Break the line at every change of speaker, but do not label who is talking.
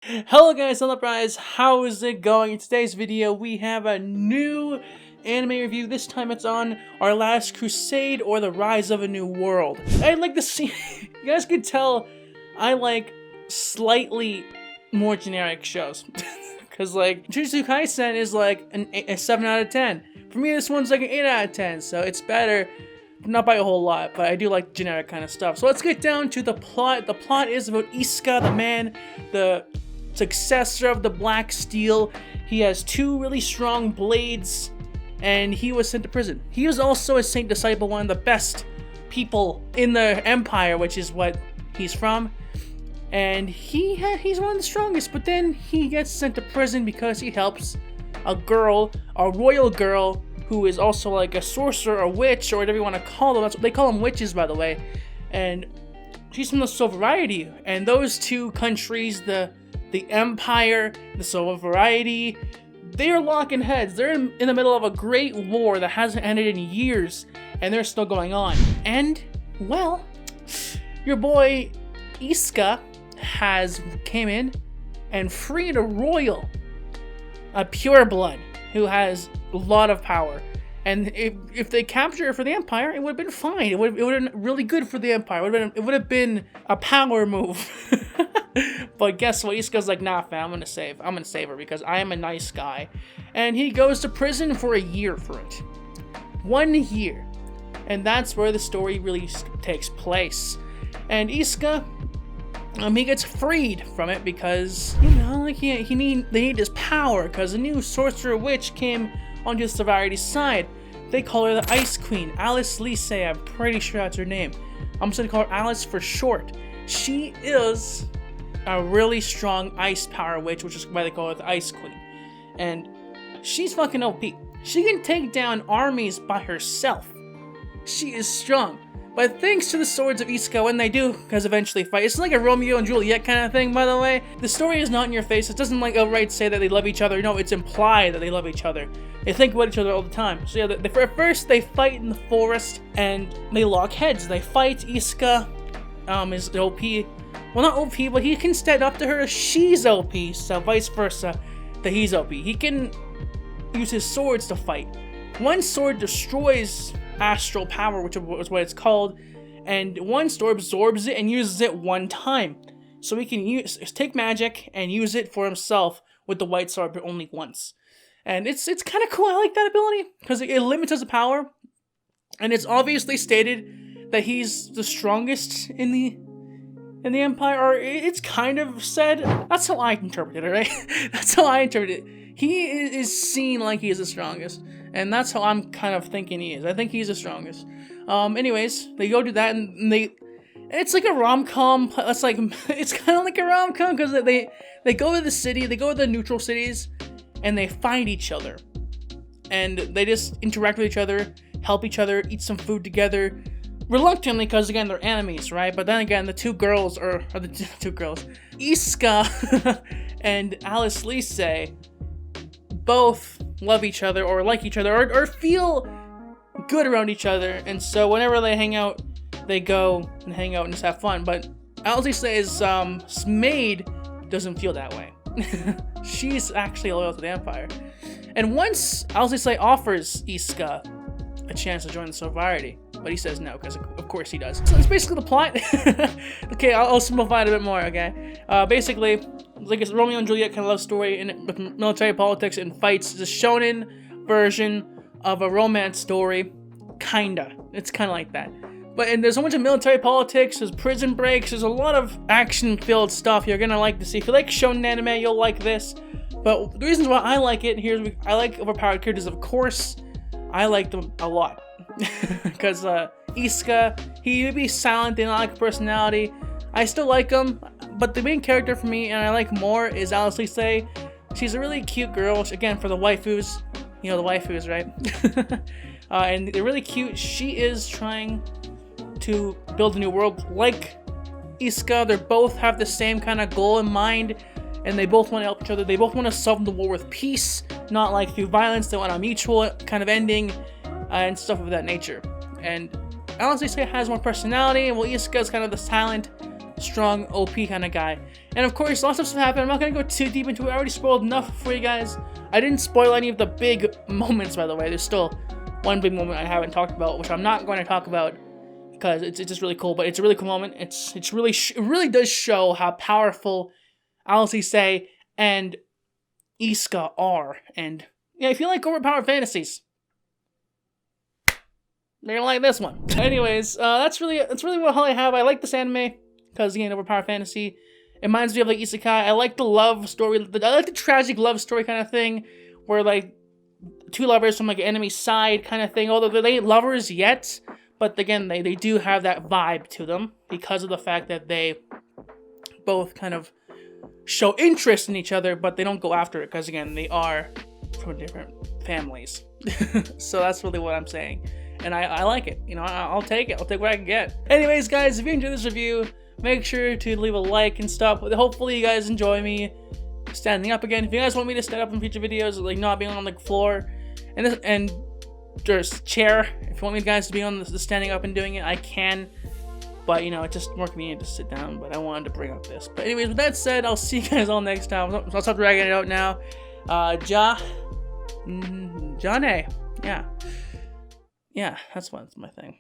Hello guys, AnimeUpRise, how is it going? In today's video, we have a new anime review. This time it's on Our Last Crusade or The Rise of a New World. I'd like to see, you guys can tell I like slightly more generic shows. Because like, Jujutsu Kaisen is like a 7 out of 10. For me, this one's like an 8 out of 10, so it's better. Not by a whole lot, but I do like generic kind of stuff. So let's get down to the plot. The plot is about Isuka, the man, the successor of the Black Steel. He has two really strong blades, and he was sent to prison. He was also a Saint Disciple, one of the best people in the Empire, which is what he's from. And he's one of the strongest, but then he gets sent to prison because he helps a girl, a royal girl, who is also like a sorcerer, a witch, or whatever you want to call them. That's what they call them, witches, by the way. And she's from the Sovereignty, and those two countries, the Empire, the Sovereignty, they are locking heads. They're in the middle of a great war that hasn't ended in years, and they're still going on. And, well, your boy Isuka came in and freed a royal, a pureblood, who has a lot of power. And if they capture it for the Empire, it would have been fine. It would have been really good for the Empire. It would have been a power move. But guess what? Isuka's like, nah, fam, I'm gonna save her because I am a nice guy. And he goes to prison for a year for it. 1 year. And that's where the story really takes place. And Isuka, he gets freed from it because, you know, like they need his power because a new sorcerer witch came onto the Severity's side. They call her the Ice Queen, Alice Lise. I'm pretty sure that's her name. I'm just gonna call her Alice for short. She is a really strong ice power witch, which is why they call her the Ice Queen. And she's fucking OP. She can take down armies by herself. She is strong. But thanks to the swords of Isuka, when they do, because eventually fight, it's like a Romeo and Juliet kind of thing, by the way. The story is not in your face. It doesn't like outright say that they love each other. No, it's implied that they love each other. They think about each other all the time. So yeah, at first they fight in the forest and they lock heads. They fight. Isuka is OP. Well, not OP, but he can stand up to her. She's OP, so vice versa, that he's OP. He can use his swords to fight. One sword destroys astral power, which is what it's called, and one sword absorbs it and uses it one time. So he can take magic and use it for himself with the white sword, but only once. And it's kind of cool. I like that ability because it limits his power, and it's obviously stated that he's the strongest in the Empire, or it's kind of said. That's how I interpret it, right? That's how I interpret it. He is seen like he is the strongest, and that's how I'm kind of thinking he is. I think he's the strongest. Anyways, they go do that, and it's like a rom-com. It's kind of like a rom-com because they go to the city, they go to the neutral cities, and they find each other, and they just interact with each other, help each other, eat some food together. Reluctantly, because again, they're enemies, right? But then again, the two girls, Isuka and Alice Lise, both love each other or like each other or feel good around each other. And so whenever they hang out, they go and hang out and just have fun. But Alice Lise's maid doesn't feel that way. She's actually loyal to the Empire. And once Alice Lise offers Isuka a chance to join the Sovereignty, but he says no, because of course he does. So that's basically the plot. Okay, I'll simplify it a bit more, okay? Basically, like a Romeo and Juliet kind of love story with military politics and fights. It's a shonen version of a romance story. Kinda. It's kind of like that. And there's a bunch of military politics, there's prison breaks, there's a lot of action-filled stuff you're gonna like to see. If you like shonen anime, you'll like this. But the reasons why I like it, I like overpowered characters, of course. I like them a lot. Because Isuka, he would be silent, they don't like personality. I still like him, but the main character for me, and I like more, is Alice Lise. She's a really cute girl. Again, for the waifus, you know the waifus, right? And they're really cute. She is trying to build a new world like Isuka. They both have the same kind of goal in mind, and they both want to help each other. They both want to solve the war with peace, not like through violence. They want a mutual kind of ending and stuff of that nature. And Alice Lise has more personality, and Isuka is kind of the silent strong OP kind of guy. And of course, lots of stuff happened. I'm not gonna go too deep into it. I already spoiled enough for you guys. I didn't spoil any of the big moments, by the way. There's still one big moment I haven't talked about, which I'm not going to talk about because it's just really cool. But it's a really cool moment. It really does show how powerful Alice and Iska are. And yeah, if you like overpowered fantasies, you're gonna like this one. Anyways, that's really what all I have. I like this anime because again, overpowered fantasy. It reminds me of like isekai. I like the love story. I like the tragic love story kind of thing, where like two lovers from like an enemy side kind of thing. Although they ain't lovers yet, but again, they do have that vibe to them because of the fact that they both kind of show interest in each other, but they don't go after it because again, they are from different families. So that's really what I'm saying. And I like it. You know, I'll take it. I'll take what I can get. Anyways, guys, if you enjoyed this review, make sure to leave a like and stuff. Hopefully you guys enjoy me standing up again. If you guys want me to stand up in future videos, like not being on the floor and just chair, if you want me guys to be on the standing up and doing it, I can. But, you know, it's just more convenient to sit down. But I wanted to bring up this. But anyways, with that said, I'll see you guys all next time. I'll stop dragging it out now. Johnny. Yeah. Yeah, that's my thing.